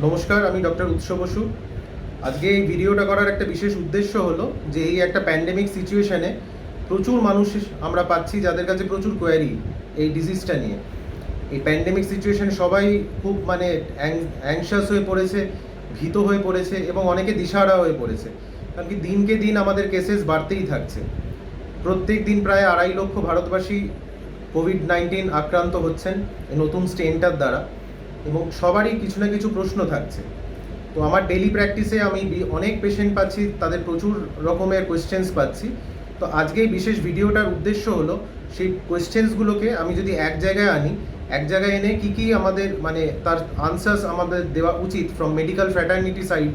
নমস্কার, আমি ডক্টর উৎস বসু। আজকে এই ভিডিওটা করার একটা বিশেষ উদ্দেশ্য হলো যে এই একটা প্যান্ডেমিক সিচুয়েশনে প্রচুর মানুষ আমরা পাচ্ছি যাদের কাছে প্রচুর কোয়ারি এই ডিজিজটা নিয়ে। এই প্যান্ডেমিক সিচুয়েশনে সবাই খুব অ্যাংশাস হয়ে পড়েছে, ভীত হয়ে পড়েছে এবং অনেকে দিশাহারা হয়ে পড়েছে। কারণ কি দিনকে দিন আমাদের কেসেস বাড়তেই থাকছে। প্রত্যেক দিন প্রায় 2.5 লক্ষ ভারতবাসী কোভিড-19 আক্রান্ত হচ্ছেন এই নতুন স্ট্রেনটার দ্বারা, এবং সবারই কিছু না কিছু প্রশ্ন থাকছে। তো আমার ডেলি প্র্যাকটিসে আমি অনেক পেশেন্ট পাচ্ছি, তাদের প্রচুর রকমের কোয়েশ্চেন্স পাচ্ছি। তো আজকে এই বিশেষ ভিডিওটার উদ্দেশ্য হলো সেই কোয়েশ্চেন্সগুলোকে আমি যদি এক জায়গায় আনি, এক জায়গায় এনে কী আমাদের তার আনসার্স আমাদের দেওয়া উচিত ফ্রম মেডিকেল ফ্র্যাটার্নিটি সাইড,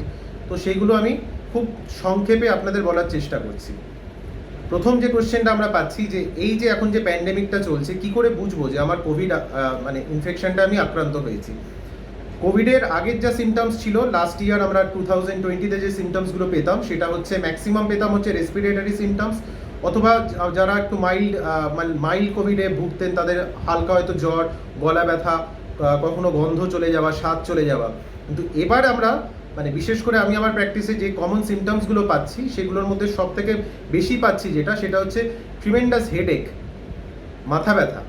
তো সেইগুলো আমি খুব সংক্ষেপে আপনাদের বলার চেষ্টা করছি। প্রথম যে কোয়েশ্চেনটা আমরা পাচ্ছি যে এই যে এখন যে প্যান্ডেমিকটা চলছে, কি করে বুঝবো যে আমার কোভিড ইনফেকশনটা আমি আক্রান্ত হয়েছি। কোভিডের আগের যা সিমটমস ছিল, লাস্ট ইয়ার আমরা 2020-তে যে সিমটমসগুলো পেতাম, সেটা হচ্ছে ম্যাক্সিমাম পেতাম হচ্ছে রেসপিরেটরি সিমটমস, অথবা যারা একটু মাইল্ড কোভিডে ভুগতেন তাদের হালকা হয়তো জ্বর, গলা ব্যথা, কখনো গন্ধ চলে যাওয়া, স্বাদ চলে যাওয়া। কিন্তু এবার আমরা বিশেষ করে আমি আমার প্র্যাকটিসে যে কমন সিমটমসগুলো পাচ্ছি সেগুলোর মধ্যে সব থেকে বেশি পাচ্ছি সেটা হচ্ছে ট্রিমেন্ডাস হেডেক, মাথা ব্যথা।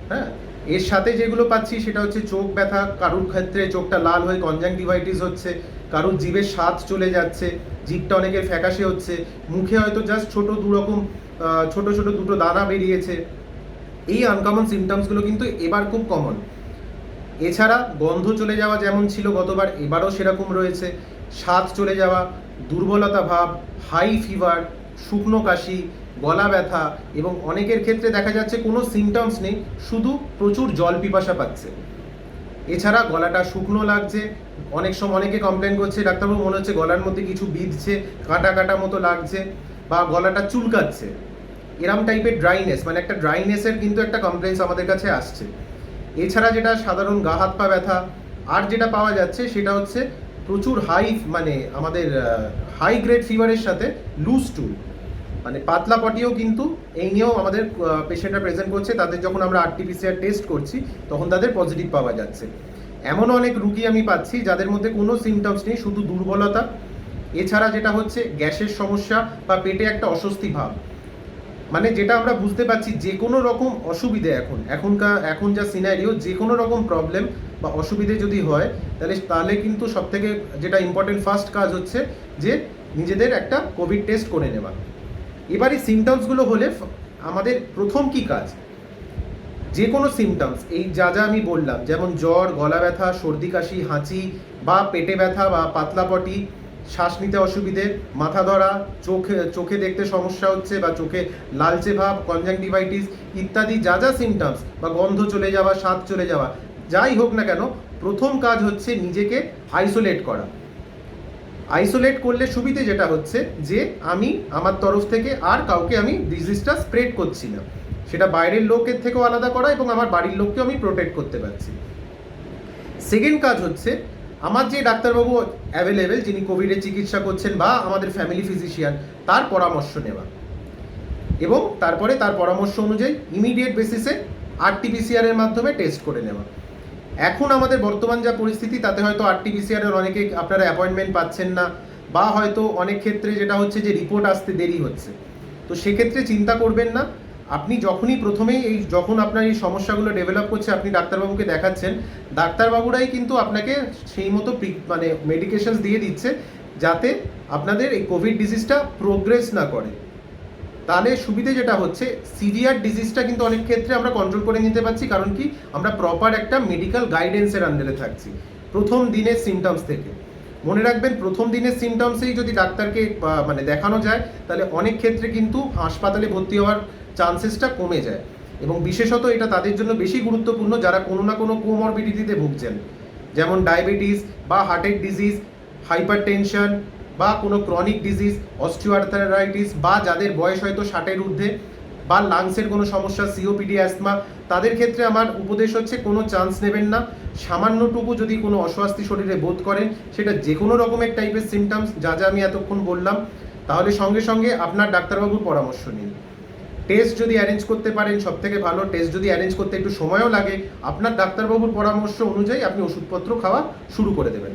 হ্যাঁ, এর সাথে যেগুলো পাচ্ছি সেটা হচ্ছে চোখ ব্যথা, কারুর ক্ষেত্রে চোখটা লাল হয়ে কনজাংটিভাইটিস হচ্ছে, কারুর জিভের স্বাদ চলে যাচ্ছে, জিভটা অনেকের ফ্যাকাশে হচ্ছে, মুখে হয়তো জাস্ট ছোট দুটো দানা বেরিয়েছে। এই আনকমন সিমটমসগুলো কিন্তু এবার খুব কমন। এছাড়া গন্ধ চলে যাওয়া যেমন ছিল গতবার, এবারও সেরকম রয়েছে। স্বাদ চলে যাওয়া, দুর্বলতা ভাব, হাই ফিভার, শুকনো কাশি, গলা ব্যথা, এবং অনেকের ক্ষেত্রে দেখা যাচ্ছে কোনো সিমটমস নেই, শুধু প্রচুর জল পিপাসা পাচ্ছে। এছাড়া গলাটা শুকনো লাগছে, অনেক সময় অনেকে কমপ্লেন করছে ডাক্তারবাবু মনে হচ্ছে গলার মধ্যে কিছু বিঁধছে, কাটা কাটা মতো লাগছে, বা গলাটা চুলকাচ্ছে। এরম টাইপের ড্রাইনেস, একটা ড্রাইনেসের কিন্তু একটা কমপ্লেন্স আমাদের কাছে আসছে। এছাড়া যেটা সাধারণ গা হাত পা ব্যথা, আর যেটা পাওয়া যাচ্ছে সেটা হচ্ছে প্রচুর আমাদের হাই গ্রেড ফিভারের সাথে লুজ টুল, পাতলা পটিও কিন্তু এই নিয়েও আমাদের পেশেন্টরা প্রেজেন্ট করছে। তাদের যখন আমরা আরটিপিসিআর টেস্ট করছি তখন তাদের পজিটিভ পাওয়া যাচ্ছে। এমন অনেক রুগী আমি পাচ্ছি যাদের মধ্যে কোনো সিমটমস নেই, শুধু দুর্বলতা। এছাড়া যেটা হচ্ছে গ্যাসের সমস্যা বা পেটে একটা অস্বস্তি ভাব। যেটা আমরা বুঝতে পারছি যে কোনো রকম অসুবিধে এখন যা সিনারিও, যে কোনো রকম প্রবলেম বা অসুবিধে যদি হয় তাহলে কিন্তু সবথেকে যেটা ইম্পর্টেন্ট ফার্স্ট কাজ হচ্ছে যে নিজেদের একটা কোভিড টেস্ট করে নেওয়া। এবার এই সিমটমসগুলো হলে আমাদের প্রথম কি কাজ, যে কোনো সিমটমস এই যা আমি বললাম, যেমন জ্বর, গলা ব্যথা, সর্দি কাশি, হাঁচি, বা পেটে ব্যথা বা পাতলা পটি, শ্বাস নিতে অসুবিধে, মাথা ধরা, চোখে দেখতে সমস্যা হচ্ছে বা চোখে লালচে ভাব, কনজাংটিভাইটিস ইত্যাদি যা সিমটমস, বা গন্ধ চলে যাওয়া, স্বাদ চলে যাওয়া, যাই হোক না কেন, প্রথম কাজ হচ্ছে নিজেকে আইসোলেট করা। আইসোলেট করলে সুবিধে যেটা হচ্ছে যে আমি আমার তরফ থেকে আর কাউকে আমি ডিজিজটা স্প্রেড করছি না, সেটা বাইরের লোকের থেকেও আলাদা করা, এবং আমার বাড়ির লোককেও আমি প্রোটেক্ট করতে পারছি। সেকেন্ড কাজ হচ্ছে আমার যে ডাক্তারবাবু অ্যাভেলেবেল, যিনি কোভিডের চিকিৎসা করছেন, বা আমাদের ফ্যামিলি ফিজিশিয়ান, তার পরামর্শ নেওয়া, এবং তারপরে তার পরামর্শ অনুযায়ী ইমিডিয়েট বেসিসে আরটিপিসিআর এর মাধ্যমে টেস্ট করে নেওয়া। এখন আমাদের বর্তমান যা পরিস্থিতি, তাতে হয়তো আরটিপিসিআর এর অনেকে আপনারা অ্যাপয়েন্টমেন্ট পাচ্ছেন না, বা হয়তো অনেক ক্ষেত্রে যেটা হচ্ছে যে রিপোর্ট আসতে দেরি হচ্ছে। তো সেক্ষেত্রে চিন্তা করবেন না, আপনি যখন আপনার এই সমস্যাগুলো ডেভেলপ করছে, আপনি ডাক্তারবাবুকে দেখাচ্ছেন, ডাক্তারবাবুরাই কিন্তু আপনাকে সেই মতো মেডিকেশনস দিয়ে দিচ্ছে যাতে আপনাদের এই কোভিড ডিজিজটা প্রোগ্রেস না করে। তাহলে সুবিধে যেটা হচ্ছে, সিভিয়ার ডিজিজটা কিন্তু অনেক ক্ষেত্রে আমরা কন্ট্রোল করে নিতে পারছি, কারণ কি আমরা প্রপার একটা মেডিকেল গাইডেন্সের আন্ডারে থাকছি প্রথম দিনের সিমটমস থেকে। মনে রাখবেন, প্রথম দিনের সিমটমসেই যদি ডাক্তারকে দেখানো যায়, তাহলে অনেক ক্ষেত্রে কিন্তু হাসপাতালে ভর্তি হওয়ার চান্সেসটা কমে যায়। এবং বিশেষত এটা তাদের জন্য বেশি গুরুত্বপূর্ণ যারা কোনো না কোনো কোমরবিডিটিতে ভুগছেন, যেমন ডায়াবেটিস বা হার্টের ডিজিজ, হাইপার টেনশন, বা কোনো ক্রনিক ডিজিজ, অস্টিওআর্থারাইটিস, বা যাদের বয়স হয়তো 60-এর ঊর্ধ্বে, বা লাংসের কোনো সমস্যা, সিওপিডি, অ্যাসমা, তাদের ক্ষেত্রে আমার উপদেশ হচ্ছে কোনো চান্স নেবেন না। সামান্যটুকু যদি কোনো অস্বস্তি শরীরে বোধ করেন, সেটা যে কোনো রকমের টাইপের সিমটমস যা আমি এতক্ষণ বললাম, তাহলে সঙ্গে সঙ্গে আপনার ডাক্তারবাবুর পরামর্শ নিন। টেস্ট যদি অ্যারেঞ্জ করতে পারেন সব থেকে ভালো। টেস্ট যদি অ্যারেঞ্জ করতে একটু সময়ও লাগে, আপনার ডাক্তারবাবুর পরামর্শ অনুযায়ী আপনি ওষুধপত্র খাওয়া শুরু করে দেবেন।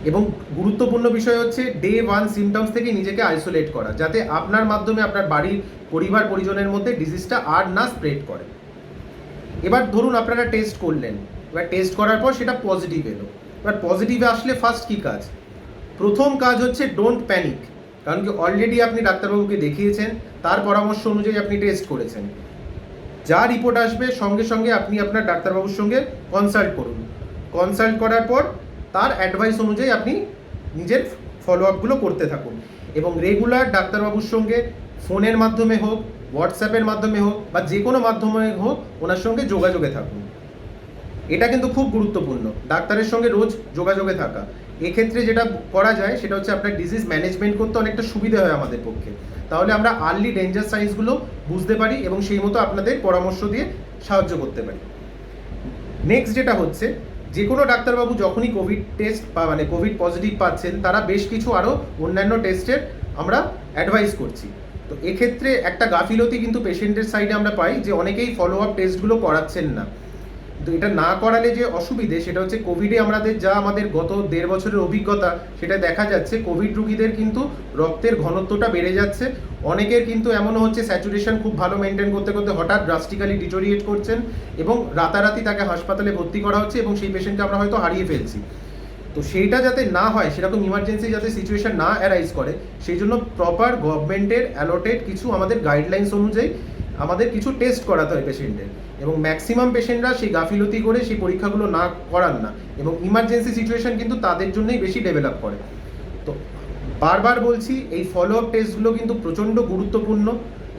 এবং গুরুত্বপূর্ণ বিষয় হচ্ছে ডে 1 সিমটমস থেকে নিজেকে আইসোলেট করা, যাতে আপনার মাধ্যমে আপনার বাড়ির পরিবার পরিজনের মধ্যে ডিজিজটা আর না স্প্রেড করে। এবার ধরুন আপনারা টেস্ট করলেন, এবার টেস্ট করার পর সেটা পজিটিভ এলো। এবার পজিটিভে আসলে ফার্স্ট কী কাজ? প্রথম কাজ হচ্ছে ডোন্ট প্যানিক, কারণ কি অলরেডি আপনি ডাক্তারবাবুকে দেখিয়েছেন, তার পরামর্শ অনুযায়ী আপনি টেস্ট করেছেন। যা রিপোর্ট আসবে সঙ্গে সঙ্গে আপনি আপনার ডাক্তারবাবুর সঙ্গে কনসাল্ট করুন। কনসাল্ট করার পর তার অ্যাডভাইস অনুযায়ী আপনি নিজের ফলো আপগুলো করতে থাকুন এবং রেগুলার ডাক্তারবাবুর সঙ্গে ফোনের মাধ্যমে হোক, হোয়াটসঅ্যাপের মাধ্যমে হোক বা যে কোনো মাধ্যমে হোক ওনার সঙ্গে যোগাযোগে থাকুন। এটা কিন্তু খুব গুরুত্বপূর্ণ, ডাক্তারের সঙ্গে রোজ যোগাযোগে থাকা। এক্ষেত্রে যেটা করা যায় সেটা হচ্ছে আপনার ডিজিজ ম্যানেজমেন্ট করতে অনেকটা সুবিধা হয় আমাদের পক্ষে। তাহলে আমরা আর্লি ডেঞ্জার সাইন্সগুলো বুঝতে পারি এবং সেই মতো আপনাদের পরামর্শ দিয়ে সাহায্য করতে পারি। নেক্সট যেটা হচ্ছে, যে কোনো ডাক্তারবাবু যখনই কোভিড টেস্ট বা কোভিড পজিটিভ পাচ্ছেন, তারা বেশ কিছু আরও অন্যান্য টেস্টের আমরা অ্যাডভাইস করছি। তো এক্ষেত্রে একটা গাফিলতি কিন্তু পেশেন্টের সাইডে আমরা পাই যে অনেকেই ফলো আপ টেস্টগুলো করাচ্ছেন না। তো এটা না করালে যে অসুবিধে সেটা হচ্ছে কোভিডে আমাদের গত 1.5 বছরের অভিজ্ঞতা, সেটা দেখা যাচ্ছে কোভিড রোগীদের কিন্তু রক্তের ঘনত্বটা বেড়ে যাচ্ছে। অনেকের কিন্তু এমনও হচ্ছে স্যাচুরেশন খুব ভালো মেনটেন করতে করতে হঠাৎ ড্রাস্টিক্যালি ডিটোরিয়েট করছেন এবং রাতারাতি তাকে হাসপাতালে ভর্তি করা হচ্ছে এবং সেই পেশেন্টকে আমরা হয়তো হারিয়ে ফেলছি। তো সেইটা যাতে না হয়, সেরকম ইমার্জেন্সি যাতে সিচুয়েশন না অ্যারাইজ করে, সেই জন্য প্রপার গভর্নমেন্টের অ্যালোটেড কিছু আমাদের গাইডলাইন্স অনুযায়ী আমাদের কিছু টেস্ট করাতে হয় পেশেন্টের, এবং ম্যাক্সিমাম পেশেন্টরা সেই গাফিলতি করে সেই পরীক্ষাগুলো না করান না এবং ইমার্জেন্সি সিচুয়েশন কিন্তু তাদের জন্যই বেশি ডেভেলপ করে। তো বারবার বলছি, এই ফলো আপ টেস্টগুলো কিন্তু প্রচণ্ড গুরুত্বপূর্ণ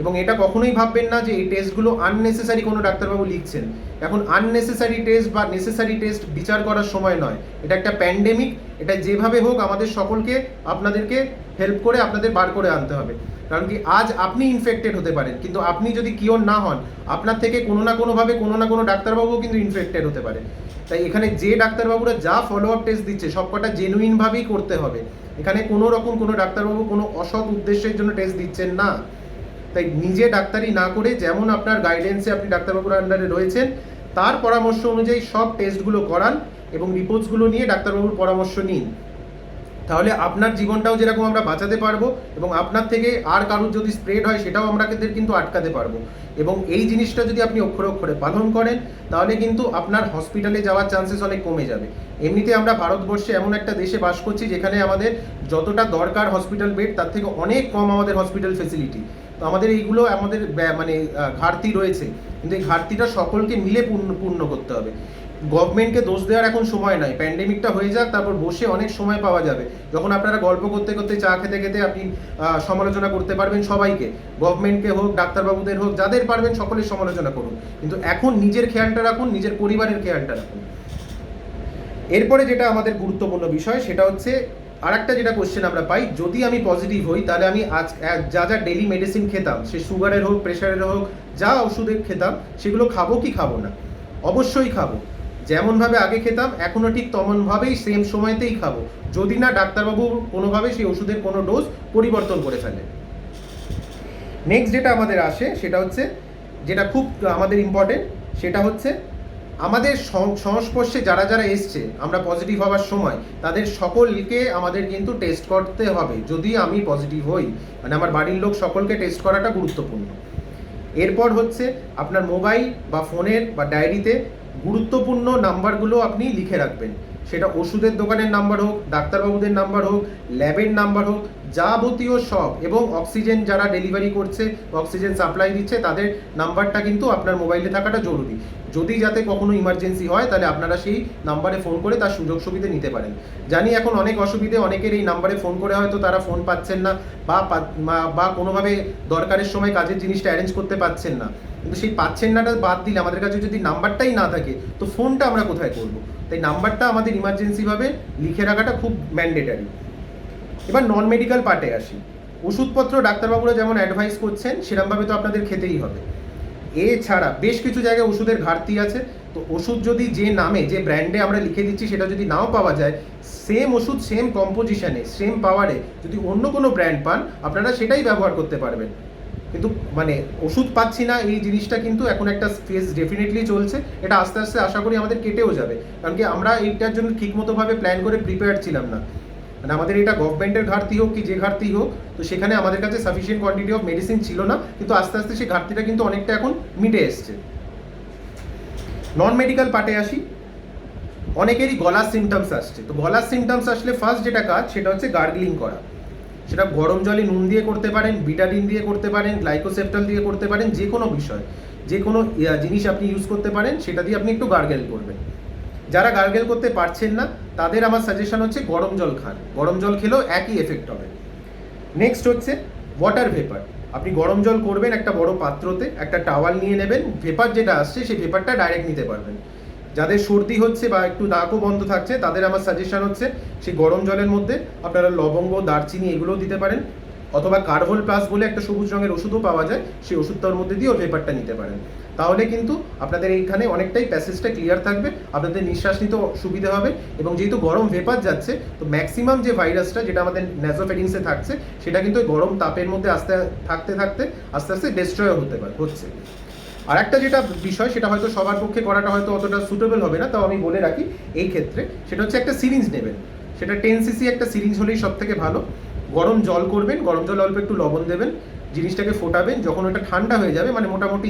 এবং এটা কখনোই ভাববেন না যে এই টেস্টগুলো আননেসেসারি কোনো ডাক্তারবাবু লিখছেন। এখন আননেসেসারি টেস্ট বা নেসেসারি টেস্ট বিচার করার সময় নয়, এটা একটা প্যান্ডেমিক। এটা যেভাবে হোক আমাদের সকলকে আপনাদেরকে হেল্প করে আপনাদের বার করে আনতে হবে। কারণ কি, আজ আপনি ইনফেক্টেড হতে পারেন, কিন্তু আপনি যদি কিওর না হন, আপনার থেকে কোনো না কোনোভাবে কোনো না কোনো ডাক্তারবাবুও কিন্তু ইনফেক্টেড হতে পারে। তাই এখানে যে ডাক্তারবাবুরা যা ফলো আপ টেস্ট দিচ্ছে সবকটা জেনুইনভাবেই করতে হবে। এখানে কোনো রকম কোনো ডাক্তারবাবু কোনো অসৎ উদ্দেশ্যের জন্য টেস্ট দিচ্ছেন না। তাই নিজে ডাক্তারি না করে যেমন আপনার গাইডেন্সে আপনি ডাক্তারবাবুর আন্ডারে রয়েছেন তার পরামর্শ অনুযায়ী সব টেস্টগুলো করান এবং রিপোর্টসগুলো নিয়ে ডাক্তারবাবুর পরামর্শ নিন। তাহলে আপনার জীবনটাও যেরকম আমরা বাঁচাতে পারবো এবং আপনার থেকে আর কারোর যদি স্প্রেড হয় সেটাও আমরা কিন্তু আটকাতে পারবো। এবং এই জিনিসটা যদি আপনি অক্ষরে অক্ষরে পালন করেন তাহলে কিন্তু আপনার হসপিটালে যাওয়ার চান্সেস অনেক কমে যাবে। এমনিতে আমরা ভারতবর্ষে এমন একটা দেশে বাস করছি যেখানে আমাদের যতটা দরকার হসপিটাল বেড তার থেকে অনেক কম আমাদের হসপিটাল ফেসিলিটি। তো আমাদের এইগুলো আমাদের ঘাটতি রয়েছে, কিন্তু এই ঘাটতিটা সকলকে মিলে পূর্ণ করতে হবে। গভর্নমেন্টকে দোষ দেওয়ার এখন সময় নয়, প্যান্ডেমিকটা হয়ে যাক, তারপর বসে অনেক সময় পাওয়া যাবে যখন আপনারা গল্প করতে করতে চা খেতে খেতে আপনি সমালোচনা করতে পারবেন সবাইকে, গভর্নমেন্টকে হোক, ডাক্তারবাবুদের হোক, যাদের পারবেন সকলের সমালোচনা করুন। কিন্তু এখন নিজের খেয়ালটা রাখুন, নিজের পরিবারের খেয়ালটা রাখুন। এরপরে যেটা আমাদের গুরুত্বপূর্ণ বিষয় সেটা হচ্ছে আরেকটা যেটা কোশ্চেন আমরা পাই, যদি আমি পজিটিভ হই তাহলে আমি আজ যা যা ডেলি মেডিসিন খেতাম, সে সুগারের হোক, প্রেশারের হোক, যা ওষুধের খেতাম সেগুলো খাবো কি খাবো না? অবশ্যই খাবো। যেমনভাবে আগে খেতাম এখনও ঠিক তেমনভাবেই সেম সময়তেই খাবো, যদি না ডাক্তারবাবু কোনোভাবে সেই ওষুধের কোনো ডোজ পরিবর্তন করে ফেলে। নেক্সট যেটা আমাদের আসে সেটা হচ্ছে, যেটা খুব আমাদের ইম্পর্টেন্ট, সেটা হচ্ছে আমাদের সংস্পর্শে যারা যারা এসছে আমরা পজিটিভ হওয়ার সময় তাদের সকলকে আমাদের কিন্তু টেস্ট করতে হবে। যদি আমি পজিটিভ হই আমার বাড়ির লোক সকলকে টেস্ট করাটা গুরুত্বপূর্ণ। এরপর হচ্ছে আপনার মোবাইল বা ফোনের বা ডায়েরিতে গুরুত্বপূর্ণ নাম্বারগুলো আপনি লিখে রাখবেন। সেটা ওষুধের দোকানের নাম্বার হোক, ডাক্তারবাবুদের নাম্বার হোক, ল্যাবের নাম্বার হোক, যাবতীয় সব, এবং অক্সিজেন যারা ডেলিভারি করছে, অক্সিজেন সাপ্লাই দিচ্ছে তাদের নাম্বারটা কিন্তু আপনার মোবাইলে থাকাটা জরুরি। যদি যাতে কখনো ইমার্জেন্সি হয় তাহলে আপনারা সেই নাম্বারে ফোন করে তার সুযোগ সুবিধা নিতে পারেন। জানি এখন অনেক অসুবিধে, অনেকের এই নাম্বারে ফোন করে হয়তো তারা ফোন পাচ্ছেন না বা কোনোভাবে দরকারের সময় কাজের জিনিসটা অ্যারেঞ্জ করতে পারছেন না, কিন্তু সেই পাচ্ছেন নাটা বাদ দিলে আমাদের কাছে যদি নাম্বারটাই না থাকে তো ফোনটা আমরা কোথায় করব? তাই নাম্বারটা আমাদের ইমার্জেন্সিভাবে লিখে রাখাটা খুব ম্যান্ডেটারি। এবার নন মেডিকেল পার্টে আসি। ওষুধপত্র ডাক্তারবাবুরা যেমন অ্যাডভাইস করছেন সেরকমভাবে তো আপনাদের খেতেই হবে। এছাড়া বেশ কিছু জায়গায় ওষুধের ঘাটতি আছে। তো ওষুধ যদি যে নামে, যে ব্র্যান্ডে আমরা লিখে দিচ্ছি সেটা যদি নাও পাওয়া যায়, সেম ওষুধ সেম কম্পোজিশনে সেম পাওয়ারে যদি অন্য কোনো ব্র্যান্ড পান আপনারা সেটাই ব্যবহার করতে পারবেন। কিন্তু মানে ওষুধ পাচ্ছি না এই জিনিসটা কিন্তু এখন একটা ফেজ ডেফিনেটলি চলছে। এটা আস্তে আস্তে আশা করি আমাদের কেটেও যাবে, কারণ কি আমরা এইটার জন্য ঠিকমতোভাবে প্ল্যান করে প্রিপেয়ার ছিলাম না। মানে আমাদের এটা গভর্নমেন্টের ঘাটতি হোক কি যে ঘাটতি হোক, তো সেখানে আমাদের কাছে সাফিসিয়েন্ট কোয়ান্টিটি অফ মেডিসিন ছিল না, কিন্তু আস্তে আস্তে সেই ঘাটতিটা কিন্তু অনেকটা এখন মিটে এসছে। নন মেডিকেল পার্টে আসি। অনেকেরই গলার সিমটমস আসছে, তো গলার সিমটমস আসলে ফার্স্ট যেটা কাজ সেটা হচ্ছে গার্গলিং করা। সেটা গরম জলে নুন দিয়ে করতে পারেন, বিটাডিন দিয়ে করতে পারেন, গ্লাইকোসেপ্টাল দিয়ে করতে পারেন, যে কোনো বিষয় যে কোনো জিনিস আপনি ইউজ করতে পারেন, সেটা দিয়ে আপনি একটু গার্গেল করবেন। যারা গার্গেল করতে পারছেন না তাদের আমার সাজেশন হচ্ছে গরম জল খান, গরম জল খেলেও একই এফেক্ট হবে। নেক্সট হচ্ছে ওয়াটার ভেপার। আপনি গরম জল করবেন একটা বড় পাত্রতে, একটা টাওয়াল নিয়ে নেবেন, ভেপার যেটা আসছে সেই ভেপারটা ডাইরেক্ট নিতে পারবেন। যাদের সর্দি হচ্ছে বা একটু নাকও বন্ধ থাকছে তাদের আমার সাজেশন হচ্ছে সেই গরম জলের মধ্যে আপনারা লবঙ্গ, দারচিনি এগুলোও দিতে পারেন, অথবা কার্ভল প্লাস বলে একটা সবুজ রঙের ওষুধও পাওয়া যায়, সেই ওষুধটার মধ্যে দিয়ে ওই ভেপারটা নিতে পারেন। তাহলে কিন্তু আপনাদের এইখানে অনেকটাই প্যাসেজটা ক্লিয়ার থাকবে, আপনাদের নিঃশ্বাস নিতে সুবিধা হবে। এবং যেহেতু গরম ভেপার যাচ্ছে, তো ম্যাক্সিমাম যে ভাইরাসটা যেটা আমাদের ন্যাজোফেরিংসে থাকছে সেটা কিন্তু ওই গরম তাপের মধ্যে থাকতে আস্তে আস্তে ডিস্ট্রয় হচ্ছে। আর একটা যেটা বিষয়, সেটা হয়তো সবার পক্ষে করাটা হয়তো অতটা সুটেবল হবে না, তাও আমি বলে রাখি এই ক্ষেত্রে, সেটা হচ্ছে একটা সিরিঞ্জ নেবেন। সেটা 10 সিসি একটা সিরিঞ্জ হলেই সব থেকে ভালো। গরম জল করবেন, গরম জল অল্প একটু লবণ দেবেন, জিনিসটাকে ফোটাবেন। যখন ওটা ঠান্ডা হয়ে যাবে, মানে মোটামুটি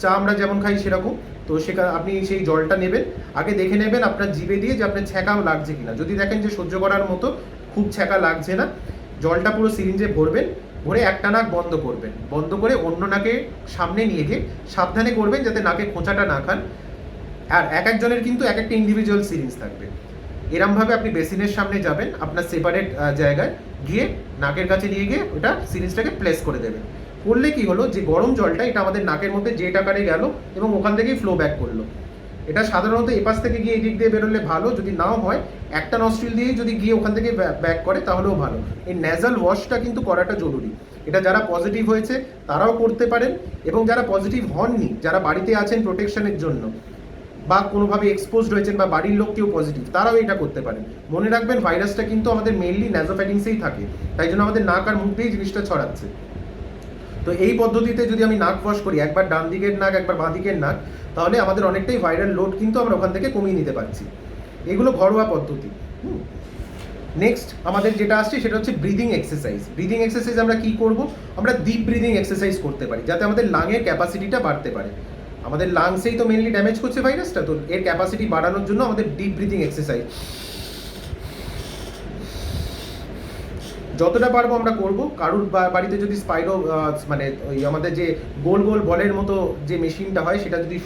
চা আমরা যেমন খাই সেরকম, তো সেখানে আপনি সেই জলটা নেবেন। আগে দেখে নেবেন আপনার জিভে দিয়ে যে আপনার ছ্যাঁকা লাগছে কিনা। যদি দেখেন যে সহ্য করার মতো, খুব ছ্যাঁকা লাগছে না, জলটা পুরো সিরিঞ্জে ভরবেন, ভরে একটা নাক বন্ধ করবেন, বন্ধ করে অন্য নাকে সামনে নিয়ে গিয়ে সাবধানে করবেন যাতে নাকে খোঁচাটা না খান। আর এক একজনের কিন্তু এক একটা ইন্ডিভিজুয়াল সিরিঞ্জ থাকবে। এরমভাবে আপনি বেসিনের সামনে যাবেন, আপনার সেপারেট জায়গায় গিয়ে নাকের কাছে নিয়ে গিয়ে ওটা সিরিঞ্জটাকে প্লেস করে দেবেন। করলে কি হলো, যে গরম জলটা এটা আমাদের নাকের মধ্যে জেট আকারে গেল এবং ওখান থেকেই ফ্লো ব্যাক করলো। এটা সাধারণত এপাশ থেকে গিয়ে এদিক দিয়ে বেরোলে ভালো, যদি নাও হয় একটা নস্ট্রিল দিয়েই যদি গিয়ে ওখান থেকে ব্যাক করে তাহলেও ভালো। এই ন্যাজাল ওয়াশটা কিন্তু করাটা জরুরি। এটা যারা পজিটিভ হয়েছে তারাও করতে পারেন, এবং যারা পজিটিভ হননি, যারা বাড়িতে আছেন প্রোটেকশনের জন্য বা কোনোভাবে এক্সপোজড হয়েছেন বা বাড়ির লোক কেউ পজিটিভ, তারাও এটা করতে পারেন। মনে রাখবেন ভাইরাসটা কিন্তু আমাদের মেইনলি ন্যাজোফ্যারিংসেই থাকে, তাই জন্য আমাদের নাক আর মুখ দিয়েই জিনিসটা ছড়াচ্ছে। তো এই পদ্ধতিতে যদি আমি নাক ওয়াশ করি, একবার ডান দিকের নাক একবার বাঁ দিকের নাক, তাহলে আমাদের অনেকটাই ভাইরাল লোড কিন্তু আমরা ওখান থেকে কমিয়ে নিতে পারছি। এগুলো ঘরোয়া পদ্ধতি। নেক্সট আমাদের যেটা আসছে সেটা হচ্ছে ব্রিদিং এক্সারসাইজ। ব্রিদিং এক্সারসাইজ আমরা কি করব, আমরা ডিপ ব্রিদিং এক্সারসাইজ করতে পারি যাতে আমাদের লাংয়ের ক্যাপাসিটিটা বাড়তে পারে। আমাদের লাংসেই তো মেনলি ড্যামেজ করছে ভাইরাসটা, তো এর ক্যাপাসিটি বাড়ানোর জন্য আমাদের ডিপ ব্রিদিং এক্সারসাইজ যতটা পারবো আমরা করব। কারুর বাড়িতে যদি স্পাইরো মানে ওই আমাদের যে গোল গোল বলের মতো যে মেশিনটা হয়, সেটা যদি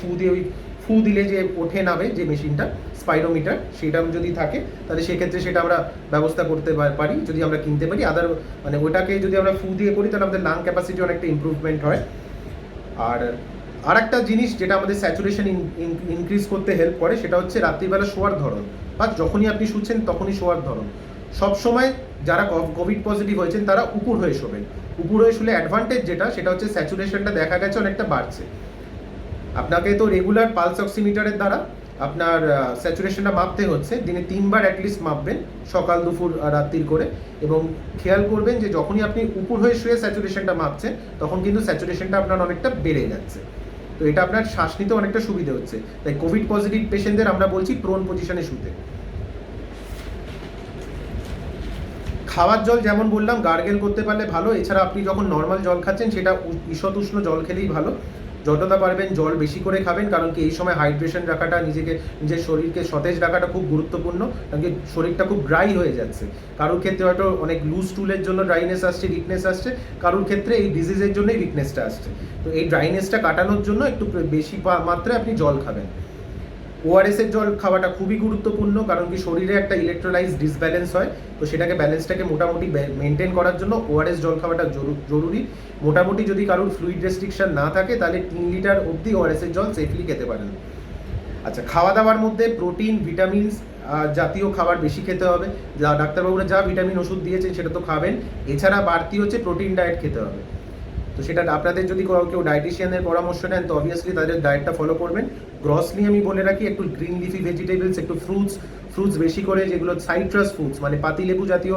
ফু দিলে যে ওঠে নামে যে মেশিনটা স্পাইরোমিটার, সেটা যদি থাকে তাহলে সেক্ষেত্রে সেটা আমরা ব্যবস্থা করতে পারি, যদি আমরা কিনতে পারি। মানে ওটাকে যদি আমরা ফু দিয়ে করি তাহলে আমাদের লাং ক্যাপাসিটি অনেকটা ইমপ্রুভমেন্ট হয়। আর একটা জিনিস যেটা আমাদের স্যাচুরেশন ইনক্রিজ করতে হেল্প করে, সেটা হচ্ছে রাত্রিবেলা শোয়ার ধরন, বা যখনই আপনি শুচ্ছেন তখনই শোয়ার ধরন। সবসময় যারা কোভিড পজিটিভ হয়েছেন তারা উপুর হয়ে শোবেন। উপুর হয়ে শুলে অ্যাডভান্টেজ যেটা, সেটা হচ্ছে স্যাচুরেশনটা দেখা গেছে অনেকটা বাড়ছে। আপনাকে তো রেগুলার পালস অক্সিমিটারের দ্বারা আপনার স্যাচুরেশনটা মাপতে হচ্ছে, দিনে 3 বার অ্যাটলিস্ট মাপবেন, সকাল দুপুর রাত্রির করে। এবং খেয়াল করবেন যে যখনই আপনি উপর হয়ে শুয়ে স্যাচুরেশনটা মাপছেন, তখন কিন্তু স্যাচুরেশনটা আপনার অনেকটা বেড়ে যাচ্ছে। তো এটা আপনার শ্বাস নিতে অনেকটা সুবিধে হচ্ছে। তাই কোভিড পজিটিভ পেশেন্টদের আমরা বলছি প্রোন পজিশনে শুতে। খাওয়ার জল যেমন বললাম গার্গেল করতে পারলে ভালো। এছাড়া আপনি যখন নর্মাল জল খাচ্ছেন সেটা ঈষৎ উষ্ণ জল খেলেই ভালো। যতটা পারবেন জল বেশি করে খাবেন, কারণ কি এই সময় হাইড্রেশন রাখাটা, নিজের শরীরকে সতেজ রাখাটা খুব গুরুত্বপূর্ণ। কারণ কি শরীরটা খুব ড্রাই হয়ে যাচ্ছে। কারোর ক্ষেত্রে হয়তো অনেক লুজ টুলের জন্য ড্রাইনেস আসছে, উইকনেস আসছে, কারোর ক্ষেত্রে এই ডিজিজের জন্যই উইকনেসটা আসছে। তো এই ড্রাইনেসটা কাটানোর জন্য একটু বেশি মাত্রায় আপনি জল খাবেন। ওআরএস এর জল খাওয়াটা খুবই গুরুত্বপূর্ণ, কারণ কি শরীরে একটা ইলেকট্রোলাইজ ডিসব্যালেন্স হয়, তো সেটাকে ব্যালেন্সটাকে মোটামুটি মেনটেন করার জন্য ওআরএস জল খাওয়াটা জরুরি। মোটামুটি যদি কারোর ফ্লুইড রেস্ট্রিকশন না থাকে তাহলে 3 লিটার অবধি ওআরএস এর জল সেফলি খেতে পারেন। আচ্ছা, খাওয়া দাওয়ার মধ্যে প্রোটিন, ভিটামিনস জাতীয় খাবার বেশি খেতে হবে। ডাক্তারবাবুরা যা ভিটামিন ওষুধ দিয়েছেন সেটা তো খাবেন, এছাড়া বাড়তি হচ্ছে প্রোটিন ডায়েট খেতে হবে। তো সেটা আপনাদের যদি কেউ ডায়েটিশিয়ানের পরামর্শ নেন তো অবভিয়াসলি তাদের ডায়েটটা ফলো করবেন। গ্রসলি আমি বলে রাখি একটু গ্রিন লিফি ভেজিটেবলস, একটু ফ্রুটস বেশি করে, যেগুলো সাইট্রাস ফ্রুটস মানে পাতিলেবু জাতীয়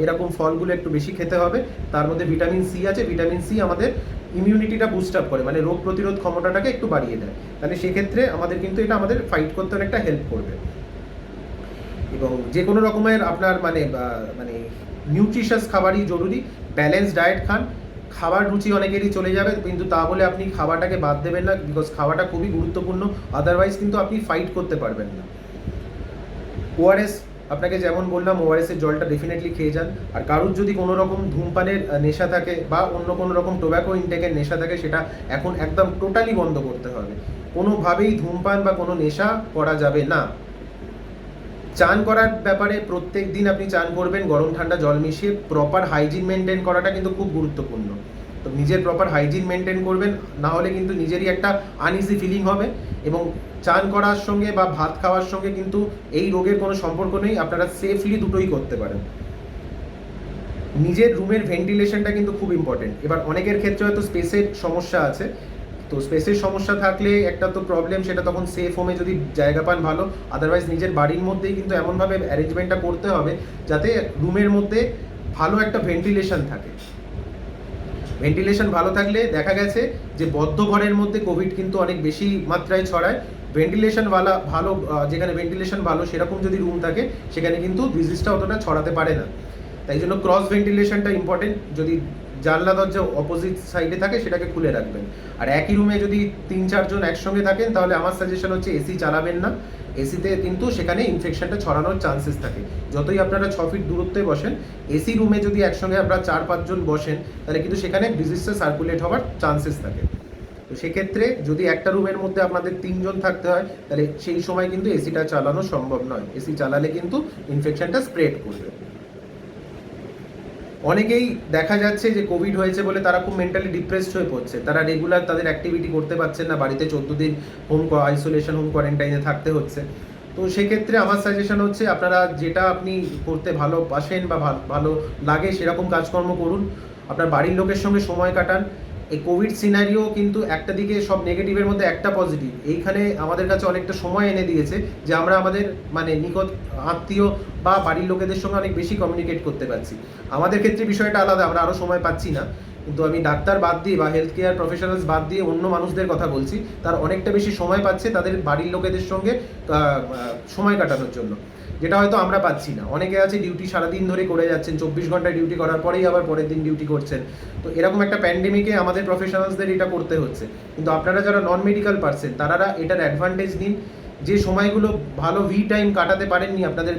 এরকম ফলগুলো একটু বেশি খেতে হবে। তার মধ্যে ভিটামিন সি আছে, ভিটামিন সি আমাদের ইমিউনিটিটা বুস্ট আপ করে, মানে রোগ প্রতিরোধ ক্ষমতাটাকে একটু বাড়িয়ে দেয়। তাহলে সেক্ষেত্রে আমাদের কিন্তু এটা আমাদের ফাইট করতে অনেকটা হেল্প করবে। এবং যে কোনো রকমের আপনার মানে নিউট্রিশাস খাবারই জরুরি। ব্যালেন্স ডায়েট খান, খাবার রুচি অনেকেরই চলে যাবে, কিন্তু তা বলে আপনি খাওয়াটাকে বাদ দেবেন না, বিকজ খাওয়াটা খুবই গুরুত্বপূর্ণ, আদারওয়াইজ কিন্তু আপনি ফাইট করতে পারবেন না। ওআরএস, আপনাকে যেমন বললাম ওআরএস এর জলটা ডেফিনেটলি খেয়ে যান। আর কারুর যদি কোনো রকম ধূমপানের নেশা থাকে বা অন্য কোনো রকম টোব্যাকো ইনটেকের নেশা থাকে, সেটা এখন একদম টোটালি বন্ধ করতে হবে। কোনোভাবেই ধূমপান বা কোনো নেশা করা যাবে না। চান করার ব্যাপারে প্রত্যেক দিন আপনি চান করবেন গরম ঠান্ডা জল মিশিয়ে। প্রপার হাইজিন মেনটেন করাটা কিন্তু খুব গুরুত্বপূর্ণ। তো নিজের প্রপার হাইজিন মেনটেন করবেন, না হলে কিন্তু নিজেরই একটা আনইজি ফিলিং হবে। এবং চান করার সঙ্গে বা ভাত খাওয়ার সঙ্গে কিন্তু এই রোগের কোনো সম্পর্ক নেই, আপনারা সেফলি দুটোই করতে পারেন। নিজের রুমের ভেন্টিলেশনটা কিন্তু খুব ইম্পর্টেন্ট। এবার অনেকের ক্ষেত্রে হয়তো স্পেসের সমস্যা আছে, তো স্পেসের সমস্যা থাকলে একটা তো প্রবলেম, সেটা তখন সেফ হোমে যদি জায়গা পান ভালো, আদারওয়াইজ নিজের বাড়ির মধ্যেই কিন্তু এমনভাবে অ্যারেঞ্জমেন্টটা করতে হবে যাতে রুমের মধ্যে ভালো একটা ভেন্টিলেশন থাকে। ভেন্টিলেশন ভালো থাকলে দেখা গেছে যে বদ্ধ ঘরের মধ্যে কোভিড কিন্তু অনেক বেশি মাত্রায় ছড়ায়। ভালো যেখানে ভেন্টিলেশন ভালো সেরকম যদি রুম থাকে, সেখানে কিন্তু ডিজিজটা অতটা ছড়াতে পারে না। তাই জন্য ক্রস ভেন্টিলেশনটা ইম্পর্টেন্ট। যদি জানলা দরজা অপোজিট সাইডে থাকে সেটাকে খুলে রাখবেন। আর একই রুমে যদি 3-4 জন একসঙ্গে থাকেন, তাহলে আমার সাজেশন হচ্ছে এসি চালাবেন না। এসিতে কিন্তু সেখানে ইনফেকশনটা ছড়ানোর চান্সেস থাকে। যতই আপনারা 6 ফিট দূরত্বে বসেন, এসি রুমে যদি একসঙ্গে আপনারা 4-5 জন বসেন, তাহলে কিন্তু সেখানে ডিজিজটা সার্কুলেট হওয়ার চান্সেস থাকে। তো সেক্ষেত্রে যদি একটা রুমের মধ্যে আপনাদের 3 জন থাকতে হয়, তাহলে সেই সময় কিন্তু এসিটা চালানো সম্ভব নয়। এসি চালালে কিন্তু ইনফেকশনটা স্প্রেড করবে। অনেকেই দেখা যাচ্ছে যে কোভিড হয়েছে বলে তারা খুব মেন্টালি ডিপ্রেসড হয়ে পড়ছে, তারা রেগুলার তাদের অ্যাক্টিভিটি করতে পারছেন না, বাড়িতে 14 দিন আইসোলেশন হোম কোয়ারেন্টাইনে থাকতে হচ্ছে। তো সেক্ষেত্রে আমার সাজেশন হচ্ছে আপনারা যেটা আপনি করতে ভালোবাসেন বা ভালো লাগে সেরকম কাজকর্ম করুন, আপনার বাড়ির লোকের সঙ্গে সময় কাটান। এই কোভিড সিনারিও কিন্তু একটা দিকে সব নেগেটিভের মধ্যে একটা পজিটিভ, এইখানে আমাদের কাছে অনেকটা সময় এনে দিয়েছে যে আমরা আমাদের নিকট আত্মীয় বা বাড়ির লোকেদের সঙ্গে অনেক বেশি কমিউনিকেট করতে পারছি। আমাদের ক্ষেত্রে বিষয়টা আলাদা, আমরা আরও সময় পাচ্ছি না, কিন্তু আমি ডাক্তার বাদ দিয়ে বা হেলথ কেয়ার প্রফেশনালস বাদ দিয়ে অন্য মানুষদের কথা বলছি, তার অনেকটা বেশি সময় পাচ্ছে তাদের বাড়ির লোকেদের সঙ্গে সময় কাটানোর জন্য, যেটা হয়তো আমরা পাচ্ছি না। অনেকে আছে ডিউটি সারাদিন ধরে করে যাচ্ছেন, 24 ঘন্টা ডিউটি করার পরেই আবার পরের দিন ডিউটি করছেন। তো এরকম একটা প্যান্ডেমিকে আমাদের প্রফেশনালসদের এটা করতে হচ্ছে, কিন্তু আপনারা যারা নন মেডিকেল পার্সন তারা এটার অ্যাডভান্টেজ নিন। যে সময়গুলো ভালো টাইম কাটাতে পারেননি আপনাদের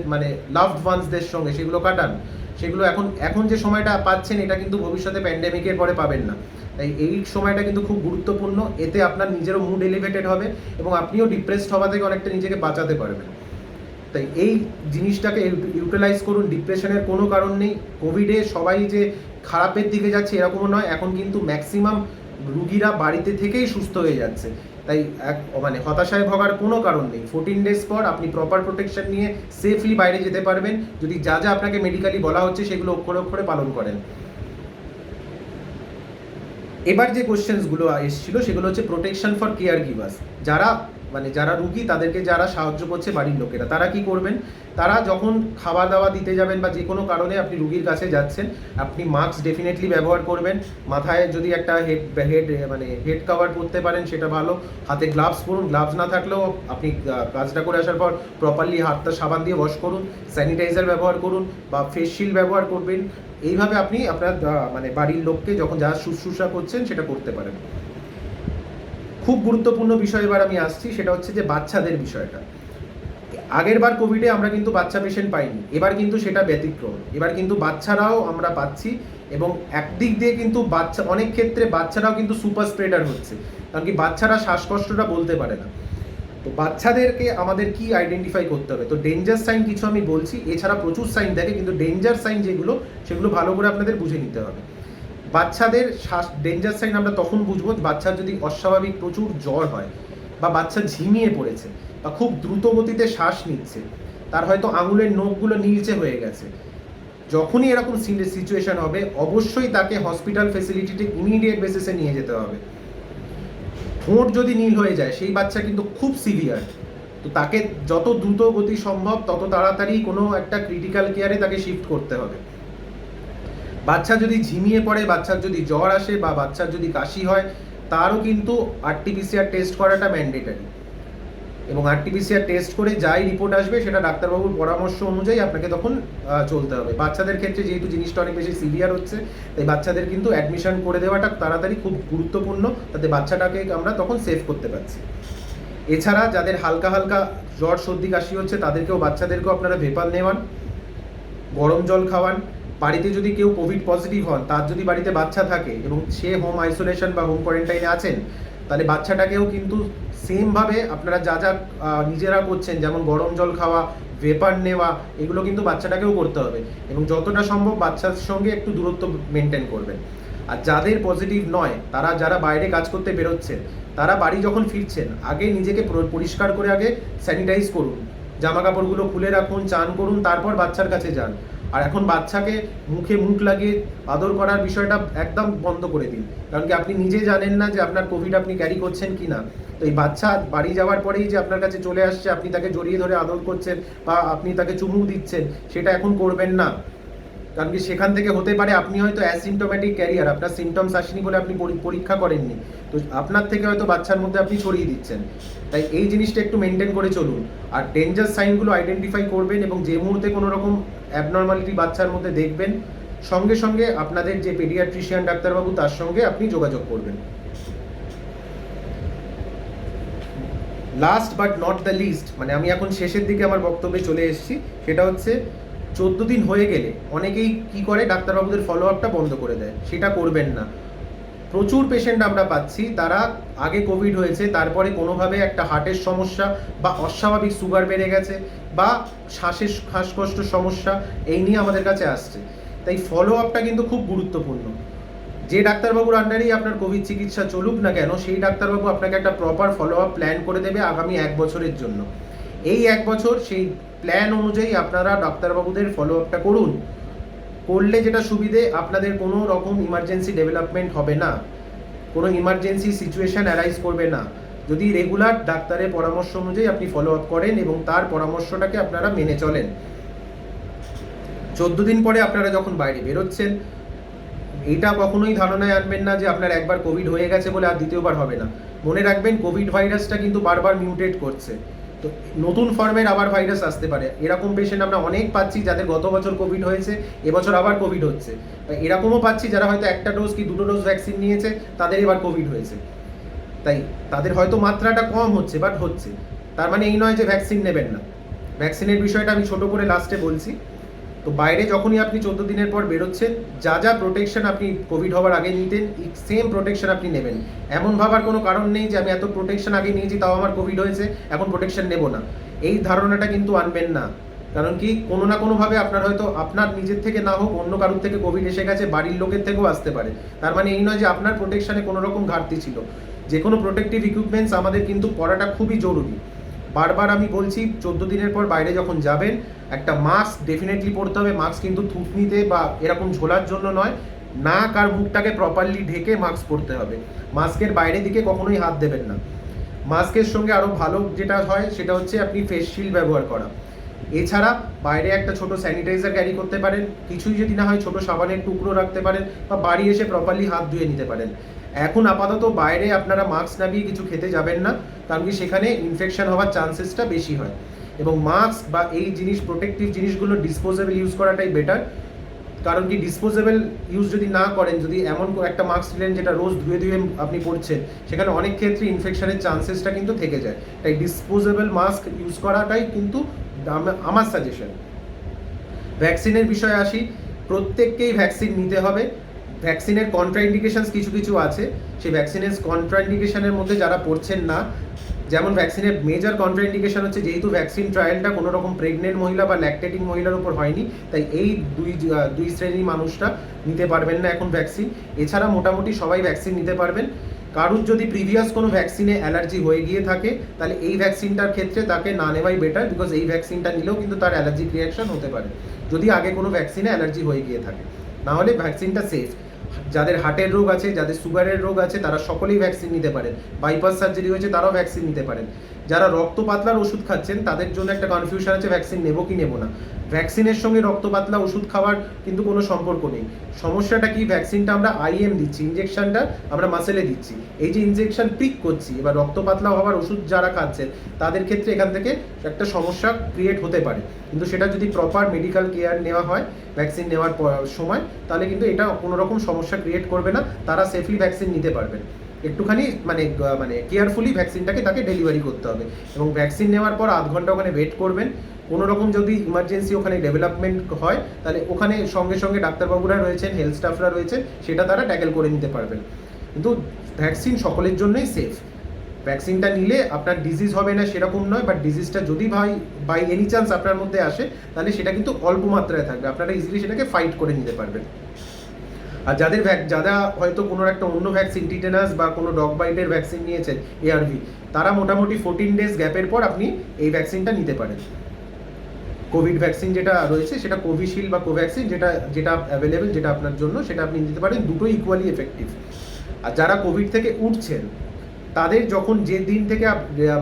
লাভড ওয়ান্সদের সঙ্গে, সেগুলো কাটান। সেগুলো এখন যে সময়টা পাচ্ছেন, এটা কিন্তু ভবিষ্যতে প্যান্ডেমিকের পরে পাবেন না। তাই এই সময়টা কিন্তু খুব গুরুত্বপূর্ণ। এতে আপনার নিজেরও মুড এলিভেটেড হবে এবং আপনিও ডিপ্রেসড হওয়া থেকে অনেকটা নিজেকে বাঁচাতে পারবেন। তাই এই জিনিসটাকে ইউটিলাইজ করুন। ডিপ্রেশনের কোনো কারণ নেই। কোভিডে সবাই যে খারাপের দিকে যাচ্ছে এরকমও নয়, এখন কিন্তু ম্যাক্সিমাম রুগীরা বাড়িতে থেকেই সুস্থ হয়ে যাচ্ছে। তাই হতাশায় ভোগার কোনো কারণ নেই। 14 ডেজ পর আপনি প্রপার প্রোটেকশন নিয়ে সেফলি বাইরে যেতে পারবেন, যদি যা যা আপনাকে মেডিকেলি বলা হচ্ছে সেগুলো অক্ষরে অক্ষরে পালন করেন। এবার যে কোশ্চেন্সগুলো এসেছিল সেগুলো হচ্ছে প্রোটেকশন ফর কেয়ার গিভার্স। যারা রুগী তাদেরকে যারা সাহায্য করছে বাড়ির লোকেরা, তারা কি করবেন? তারা যখন খাওয়া দাওয়া দিতে যাবেন বা যে কোনো কারণে আপনি রুগীর কাছে যাচ্ছেন, আপনি মাস্ক ডেফিনেটলি ব্যবহার করবেন। মাথায় যদি একটা হেড কভার পরতে পারেন সেটা ভালো। হাতে গ্লাভস পরুন, গ্লাভস না থাকলেও আপনি কাজটা করে আসার পর প্রপারলি হাতটা সাবান দিয়ে ওয়াশ করুন, স্যানিটাইজার ব্যবহার করুন বা ফেস শিল্ড ব্যবহার করবেন। এইভাবে আপনি আপনার বাড়ির লোককে যখন যা শুশ্রূষা করছেন সেটা করতে পারেন। খুব গুরুত্বপূর্ণ বিষয় এবার আমি আসছি, সেটা হচ্ছে যে বাচ্চাদের বিষয়টা। আগের বার কোভিডে আমরা কিন্তু বাচ্চা পেশেন্ট পাইনি, এবার কিন্তু সেটা ব্যতিক্রম। এবার কিন্তু বাচ্চারাও আমরা পাচ্ছি এবং একদিক দিয়ে কিন্তু অনেক ক্ষেত্রে বাচ্চারাও কিন্তু সুপার স্প্রেডার হচ্ছে, কারণ কি বাচ্চারা শ্বাসকষ্টটা বলতে পারে না। তো বাচ্চাদেরকে আমাদের কি আইডেন্টিফাই করতে হবে? তো ডেঞ্জার সাইন কিছু আমি বলছি, এছাড়া প্রচুর সাইন থাকে, কিন্তু ডেঞ্জার সাইন সেগুলো ভালো করে আপনাদের বুঝে নিতে হবে। বাচ্চাদের ডেঞ্জার সাইন আমরা তখন বুঝবো, বাচ্চার যদি অস্বাভাবিক প্রচুর জ্বর হয় বা বাচ্চা ঝিমিয়ে পড়েছে বা খুব দ্রুত গতিতে শ্বাস নিচ্ছে, তার হয়তো আঙুলের নখগুলো নীলচে হয়ে গেছে। যখনই এরকম সিচুয়েশন হবে, অবশ্যই তাকে হসপিটাল ফেসিলিটিতে ইমিডিয়েট বেসিসে নিয়ে যেতে হবে। ঠোঁট যদি নীল হয়ে যায় সেই বাচ্চা কিন্তু খুব সিভিয়ার। তো তাকে যত দ্রুত গতি সম্ভব তত তাড়াতাড়ি কোনো একটা ক্রিটিক্যাল কেয়ারে তাকে শিফট করতে হবে। বাচ্চা যদি ঝিমিয়ে পড়ে, বাচ্চার যদি জ্বর আসে বা বাচ্চার যদি কাশি হয়, তারও কিন্তু RT-PCR টেস্ট করাটা ম্যান্ডেটারি। এবং RT-PCR টেস্ট করে যাই রিপোর্ট আসবে সেটা ডাক্তারবাবুর পরামর্শ অনুযায়ী আপনাকে তখন চলতে হবে। বাচ্চাদের ক্ষেত্রে যেহেতু জিনিসটা অনেক বেশি সিভিয়ার হচ্ছে, তাই বাচ্চাদের কিন্তু অ্যাডমিশন করে দেওয়াটা তাড়াতাড়ি খুব গুরুত্বপূর্ণ, তাতে বাচ্চাটাকে আমরা তখন সেভ করতে পারছি। এছাড়া যাদের হালকা হালকা জ্বর সর্দি কাশি হচ্ছে তাদেরকেও, বাচ্চাদেরকেও আপনারা ভেপাল নেওয়ান, গরম জল খাওয়ান। বাড়িতে যদি কেউ কোভিড পজিটিভ হন, তার যদি বাড়িতে বাচ্চা থাকে এবং সে হোম আইসোলেশন বা হোম কোয়ারেন্টাইনে আছেন, তাহলে বাচ্চাটাকেও কিন্তু সেমভাবে আপনারা যা যা নিজেরা করছেন, যেমন গরম জল খাওয়া, ভেপার নেওয়া, এগুলো কিন্তু বাচ্চাটাকেও করতে হবে এবং যতটা সম্ভব বাচ্চার সঙ্গে একটু দূরত্ব মেনটেন করবেন। আর যাদের পজিটিভ নয়, তারা যারা বাইরে কাজ করতে বেরোচ্ছেন, তারা বাড়ি যখন ফিরছেন আগে নিজেকে পরিষ্কার করে আগে স্যানিটাইজ করুন, জামা কাপড়গুলো খুলে রাখুন, চান করুন, তারপর বাচ্চার কাছে যান। আর এখন বাচ্চাকে মুখে মুখ লাগিয়ে আদর করার বিষয়টা একদম বন্ধ করে দিন, কারণ কি আপনি নিজে জানেন না যে আপনার কোভিড আপনি ক্যারি করছেন কি না। তো এই বাচ্চা বাড়ি যাওয়ার পরেই যে আপনার কাছে চলে আসছে, আপনি তাকে জড়িয়ে ধরে আদর করছেন বা আপনি তাকে চুমু দিচ্ছেন, সেটা এখন করবেন না। কারণ কি সেখান থেকে হতে পারে আপনি হয়তো অ্যাসিমটোম্যাটিক ক্যারিয়ার, আপনার সিমটমস আসেনি বলে আপনি পরীক্ষা করেননি, তো আপনার থেকে হয়তো বাচ্চার মধ্যে আপনি ছড়িয়ে দিচ্ছেন। তাই এই জিনিসটা একটু মেনটেন করে চলুন। আর ডেঞ্জার সাইনগুলো আইডেন্টিফাই করবেন এবং যে মুহূর্তে কোনো রকম অ্যাবনর্মালিটি বাচ্চার মধ্যে দেখবেন, সঙ্গে সঙ্গে আপনাদের যে পেডিয়াট্রিশিয়ান ডাক্তারবাবু তার সঙ্গে আপনি যোগাযোগ করবেন। Last but not the least, মানে আমি এখন শেষের দিকে আমার বক্তব্যে চলে এসেছি, সেটা হচ্ছে 14 দিন হয়ে গেলে অনেকেই কি করে, ডাক্তারবাবুদের ফলো আপটা বন্ধ করে দেয়। সেটা করবেন না। প্রচুর পেশেন্ট আমরা পাচ্ছি, তারা আগে কোভিড হয়েছে, তারপরে কোনোভাবে একটা হার্টের সমস্যা বা অস্বাভাবিক সুগার বেড়ে গেছে বা শ্বাসকষ্ট সমস্যা, এই নিয়ে আমাদের কাছে আসছে। তাই ফলো আপটা কিন্তু খুব গুরুত্বপূর্ণ। যে ডাক্তারবাবুর আন্ডারেই আপনার কোভিড চিকিৎসা চলুক না কেন, সেই ডাক্তারবাবু আপনাকে একটা প্রপার ফলো আপ প্ল্যান করে দেবে আগামী 1 বছরের জন্য। এই 1 বছর সেই প্ল্যান অনুযায়ী আপনারা ডাক্তারবাবুদের ফলো আপটা করুন। করলে যেটা সুবিধে, আপনাদের কোনো রকম ইমার্জেন্সি ডেভেলপমেন্ট হবে না, কোনো ইমার্জেন্সি সিচুয়েশান অ্যারাইজ করবে না, যদি রেগুলার ডাক্তারের পরামর্শ অনুযায়ী আপনি ফলো আপ করেন এবং তার পরামর্শটাকে আপনারা মেনে চলেন। 14 দিন পরে আপনারা যখন বাইরে বেরোচ্ছেন, এটা কখনোই ধারণায় আনবেন না যে আপনার একবার কোভিড হয়ে গেছে বলে আর দ্বিতীয়বার হবে না। মনে রাখবেন, কোভিড ভাইরাসটা কিন্তু বারবার মিউটেট করছে, তো নতুন ফর্মের আবার ভাইরাস আসতে পারে। এরকম পেশেন্ট আমরা অনেক পাচ্ছি যাদের গত বছর কোভিড হয়েছে, এবছর আবার কোভিড হচ্ছে। এরকমও পাচ্ছি যারা হয়তো 1টা ডোজ কি 2টো ডোজ ভ্যাকসিন নিয়েছে, তাদের এবার কোভিড হয়েছে। তাই তাদের হয়তো মাত্রাটা কম হচ্ছে, বাট হচ্ছে। তার মানে এই নয় যে ভ্যাকসিন নেবেন না। ভ্যাকসিনের বিষয়টা আমি ছোট করে লাস্টে বলছি। তো বাইরে যখনই আপনি 14 দিনের পর বেরোচ্ছেন, যা যা প্রোটেকশন আপনি কোভিড হওয়ার আগে নিতেন, সেম প্রোটেকশন আপনি নেবেন। এমন ভাবার কোনো কারণ নেই যে আমি এত প্রোটেকশন আগে নিয়েছি তাও আমার কোভিড হয়েছে, এখন প্রোটেকশন নেব না। এই ধারণাটা কিন্তু আনবেন না। কারণ কি, কোনো না কোনোভাবে আপনার হয়তো আপনার নিজের থেকে না হোক অন্য কারোর থেকে কোভিড এসে গেছে, বাড়ির লোকের থেকেও আসতে পারে। তার মানে এই নয় যে আপনার প্রোটেকশনে কোনো রকম ঘাটতি ছিল। যে কোনো প্রোটেক্টিভ ইকুইপমেন্টস আমাদের কিন্তু পড়াটা খুবই জরুরি। বারবার আমি বলছি, 14 দিনের পর বাইরে যখন যাবেন, একটা মাস্ক ডেফিনেটলি পরতে হবে। মাস্ক কিন্তু থুতনিতে বা এরকম ঝোলার জন্য নয়, নাক আর মুখটাকে প্রপারলি ঢেকে মাস্ক পরতে হবে। মাস্কের বাইরের দিকে কখনোই হাত দেবেন না। মাস্কের সঙ্গে আরও ভালো যেটা হয় সেটা হচ্ছে আপনি ফেস শিল্ড ব্যবহার করা। এছাড়া বাইরে একটা ছোট স্যানিটাইজার ক্যারি করতে পারেন, কিছুই যদি না হয় ছোট সাবানের টুকরো রাখতে পারেন, বা বাড়ি এসে প্রপারলি হাত ধুয়ে নিতে পারেন। এখন আপাতত বাইরে আপনারা মাস্ক না দিয়ে কিছু খেতে যাবেন না, কারণ কি সেখানে ইনফেকশন হওয়ার চান্সেসটা বেশি হয়। এবং মাস্ক বা এই জিনিস, প্রোটেক্টিভ জিনিসগুলো ডিসপোজেবল ইউজ করাটাই বেটার। কারণ কি, ডিসপোজেবল ইউজ যদি না করেন, যদি এমন একটা মাস্ক নিলেন যেটা রোজ ধুয়ে ধুয়ে আপনি পরছেন, সেখানে অনেক ক্ষেত্রে ইনফেকশনের চান্সেসটা কিন্তু থেকে যায়। তাই ডিসপোজেবল মাস্ক ইউজ করাটাই কিন্তু আমার সাজেশন। ভ্যাকসিনের বিষয়ে আসি, প্রত্যেককেই ভ্যাকসিন নিতে হবে। ভ্যাকসিনের কন্ট্রাইন্ডিকেশনস কিছু কিছু আছে, সেই ভ্যাকসিনের কন্ট্রাইন্ডিকেশনের মধ্যে যারা পড়ছেন না, যেমন ভ্যাকসিনের মেজর কন্ট্রাইন্ডিকেশন হচ্ছে, যেহেতু ভ্যাকসিন ট্রায়ালটা কোনো রকম প্রেগনেন্ট মহিলা বা ল্যাকটেটিং মহিলার উপর হয়নি, তাই এই দুই শ্রেণীর মানুষরা নিতে পারবেন না এখন ভ্যাকসিন। এছাড়া মোটামুটি সবাই ভ্যাকসিন নিতে পারবেন। কারুর যদি প্রিভিয়াস কোনো ভ্যাকসিনে অ্যালার্জি হয়ে গিয়ে থাকে, তাহলে এই ভ্যাকসিনটার ক্ষেত্রে তাকে না নেওয়াই বেটার, বিকজ এই ভ্যাকসিনটা নিলেও কিন্তু তার অ্যালার্জিক রিয়াকশন হতে পারে যদি আগে কোনো ভ্যাকসিনে অ্যালার্জি হয়ে গিয়ে থাকে। না হলে ভ্যাকসিনটা সেফ। যাদের হার্টের রোগ আছে, যাদের সুগারের রোগ আছে, তারা সকলেই ভ্যাকসিন নিতে পারেন। বাইপাস সার্জারি হয়েছে তারাও ভ্যাকসিন নিতে পারেন। যারা রক্ত পাতলার ওষুধ খাচ্ছেন তাদের জন্য একটা কনফিউশন আছে ভ্যাকসিন নেবো কি নেবো না। ভ্যাকসিনের সঙ্গে রক্ত পাতলা ওষুধ খাওয়ার কিন্তু কোনো সম্পর্ক নেই। সমস্যাটা কি, ভ্যাকসিনটা আমরা আইএম দিচ্ছি, ইঞ্জেকশনটা আমরা মাসেলে দিচ্ছি। এই যে ইঞ্জেকশন প্রিক করছি, এবার রক্ত পাতলা হওয়ার ওষুধ যারা খাচ্ছেন তাদের ক্ষেত্রে এখান থেকে একটা সমস্যা ক্রিয়েট হতে পারে। কিন্তু সেটা যদি প্রপার মেডিকেল কেয়ার নেওয়া হয় ভ্যাকসিন নেওয়ার সময়, তাহলে কিন্তু এটা কোনো রকম সমস্যা ক্রিয়েট করবে না, তারা সেফলি ভ্যাকসিন নিতে পারবেন। একটুখানি মানে কেয়ারফুলি ভ্যাকসিনটাকে তাকে ডেলিভারি করতে হবে, এবং ভ্যাকসিন নেওয়ার পর আধ ঘন্টা ওখানে ওয়েট করবেন। কোনো রকম যদি ইমার্জেন্সি ওখানে ডেভেলপমেন্ট হয়, তাহলে ওখানে সঙ্গে সঙ্গে ডাক্তারবাবুরা রয়েছেন, হেলথ স্টাফরা রয়েছেন, সেটা তারা ট্যাকেল করে নিতে পারবেন। কিন্তু ভ্যাকসিন সকলের জন্যই সেফ। ভ্যাকসিনটা নিলে আপনার ডিজিজ হবে না সেরকম নয়, বাট ডিজিজটা যদি বাই এনি চান্স আপনার মধ্যে আসে, তাহলে সেটা কিন্তু অল্প মাত্রায় থাকবে, আপনারা ইজিলি সেটাকে ফাইট করে নিতে পারবেন। আর যারা হয়তো কোনো একটা অন্য ভ্যাকসিন, টিটেনাস বা কোনো ডগ বাইটের ভ্যাকসিন নিয়েছেন এআরভি, তারা মোটামুটি 14 ডেজ গ্যাপের পর আপনি এই ভ্যাকসিনটা নিতে পারেন। কোভিড ভ্যাকসিন যেটা রয়েছে সেটা কোভিশিল্ড বা কোভ্যাক্সিন, যেটা অ্যাভেলেবেল, যেটা আপনার জন্য, সেটা আপনি নিতে পারেন। দুটোই ইকুয়ালি এফেক্টিভ। আর যারা কোভিড থেকে উঠছেন, তাদের যখন যে দিন থেকে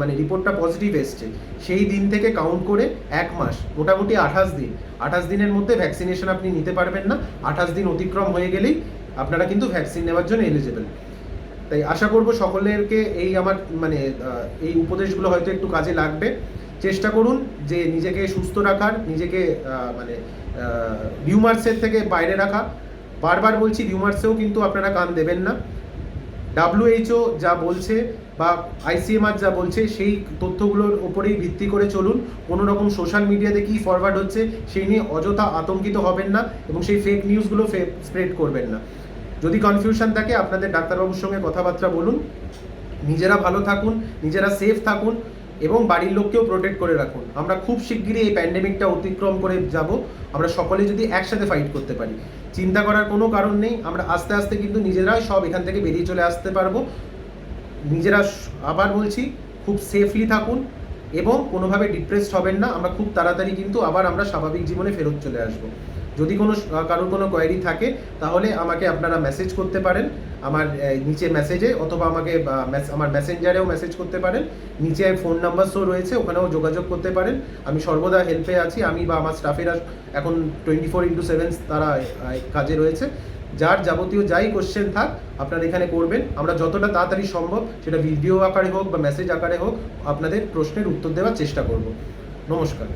মানে রিপোর্টটা পজিটিভ এসছে, সেই দিন থেকে কাউন্ট করে 1 মাস, মোটামুটি 28 দিনের মধ্যে ভ্যাকসিনেশন আপনি নিতে পারবেন না। 28 দিন অতিক্রম হয়ে গেলেই আপনারা কিন্তু ভ্যাকসিন নেওয়ার জন্য এলিজেবল। তাই আশা করব সকলেরকে এই আমার এই উপদেশগুলো হয়তো একটু কাজে লাগবে। চেষ্টা করুন যে নিজেকে সুস্থ রাখার, নিজেকে রিউমার্সের থেকে বাইরে রাখা। বারবার বলছি, রিউমার্সেও কিন্তু আপনারা কান দেবেন না। WHO যা বলছে বা ICMR যা বলছে, সেই তথ্যগুলোর ওপরেই ভিত্তি করে চলুন। কোনো রকম সোশ্যাল মিডিয়াতে কী ফরওয়ার্ড হচ্ছে সেই নিয়ে অযথা আতঙ্কিত হবেন না, এবং সেই ফেক নিউজগুলো স্প্রেড করবেন না। যদি কনফিউশন থাকে, আপনাদের ডাক্তারবাবুর সঙ্গে কথাবার্তা বলুন। নিজেরা ভালো থাকুন, নিজেরা সেফ থাকুন, এবং বাড়ির লোককেও প্রোটেক্ট করে রাখুন। আমরা খুব শিগগিরই এই প্যান্ডেমিকটা অতিক্রম করে যাব। আমরা সকলে যদি একসাথে ফাইট করতে পারি, চিন্তা করার কোনো কারণ নেই। আমরা আস্তে আস্তে কিন্তু নিজেরাই সব এখান থেকে বেরিয়ে চলে আসতে পারবো। নিজেরা, আবার বলছি, খুব সেফলি থাকুন এবং কোনোভাবে ডিপ্রেসড হবেন না। আমরা খুব তাড়াতাড়ি কিন্তু আবার আমরা স্বাভাবিক জীবনে ফেরত চলে আসবো। যদি কারোর কোনো কোয়েরি থাকে, তাহলে আমাকে আপনারা মেসেজ করতে পারেন আমার নিচে মেসেজে, অথবা আমাকে আমার মেসেঞ্জারেও মেসেজ করতে পারেন। নিচে ফোন নাম্বার শো রয়েছে, ওখানেও যোগাযোগ করতে পারেন। আমি সর্বদা হেল্পে আছি। আমি বা আমার স্টাফেরা এখন 24/7 তারা কাজে রয়েছে। যার যাবতীয় যাই কোশ্চেন থাক আপনারা এখানে করবেন। আমরা যতটা তাড়াতাড়ি সম্ভব, সেটা ভিডিও আকারে হোক বা মেসেজ আকারে হোক, আপনাদের প্রশ্নের উত্তর দেওয়ার চেষ্টা করব। নমস্কার।